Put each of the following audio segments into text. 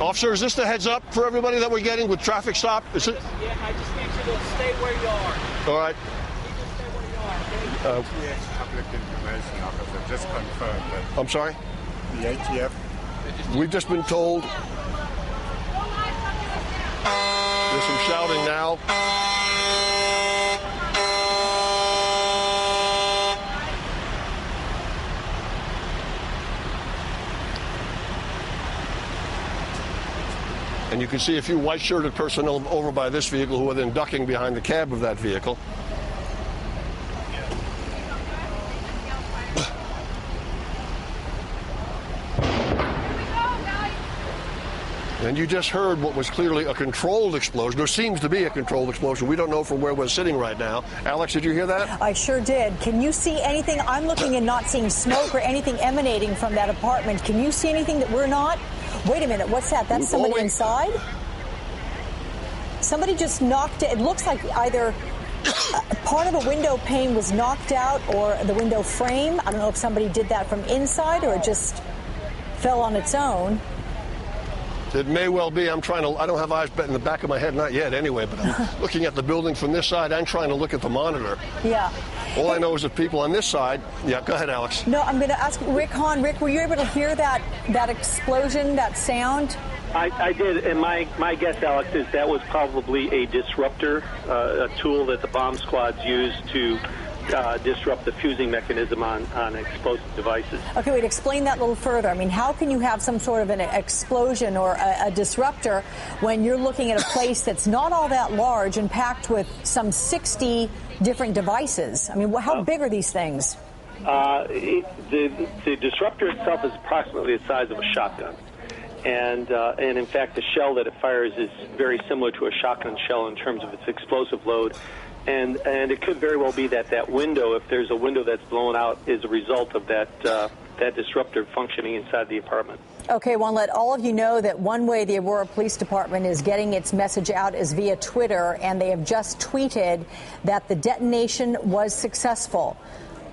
Officer, is this the heads up for everybody that we're getting with traffic stop? Is it? Yeah, I just need you to stay where you are. All right. You just stay where you are, okay? ATF public information officer just confirmed that I'm sorry? the ATF. We've just been told. There's some shouting now. And you can see a few white-shirted personnel over by this vehicle who are then ducking behind the cab of that vehicle. And you just heard what was clearly a controlled explosion, or seems to be a controlled explosion. We don't know from where we're sitting right now. Alex, did you hear that? I sure did. Can you see anything? I'm looking and not seeing smoke or anything emanating from that apartment. Can you see anything that we're not? Wait a minute, what's that? That's somebody inside? Somebody just knocked it. It looks like either part of a window pane was knocked out or the window frame. I don't know if somebody did that from inside or it just fell on its own. It may well be. I don't have eyes in the back of my head, not yet anyway, but I'm looking at the building from this side and trying to look at the monitor. Yeah. All I know is that people on this side. Yeah, go ahead, Alex. No, I'm going to ask Rick Hahn. Rick, were you able to hear that explosion, that sound? I did, and my guess, Alex, is that was probably a disruptor, a tool that the bomb squads use to disrupt the fusing mechanism on explosive devices. Okay, wait, explain that a little further. I mean, how can you have some sort of an explosion or a disruptor when you're looking at a place that's not all that large and packed with some 60 different devices? I mean, how big are these things? The disruptor itself is approximately the size of a shotgun. And in fact, the shell that it fires is very similar to a shotgun shell in terms of its explosive load. And it could very well be that window, if there's a window that's blown out, is a result of that disruptor functioning inside the apartment. Okay, I want to let all of you know that one way the Aurora Police Department is getting its message out is via Twitter, and they have just tweeted that the detonation was successful.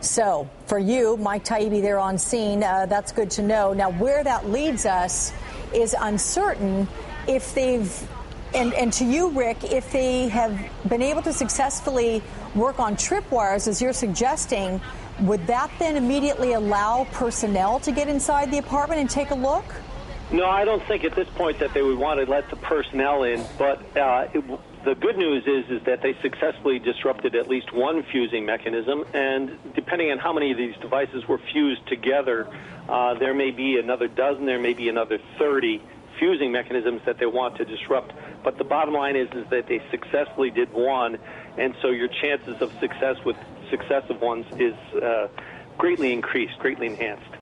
So for you, Mike Taibbi there on scene, that's good to know. Now, where that leads us is uncertain. If they've And to you, Rick, if they have been able to successfully work on tripwires, as you're suggesting, would that then immediately allow personnel to get inside the apartment and take a look? No, I don't think at this point that they would want to let the personnel in. But the good news is that they successfully disrupted at least one fusing mechanism. And depending on how many of these devices were fused together, there may be another dozen, there may be another 30 fusing mechanisms that they want to disrupt. But the bottom line is that they successfully did one, and so your chances of success with successive ones is greatly increased, greatly enhanced.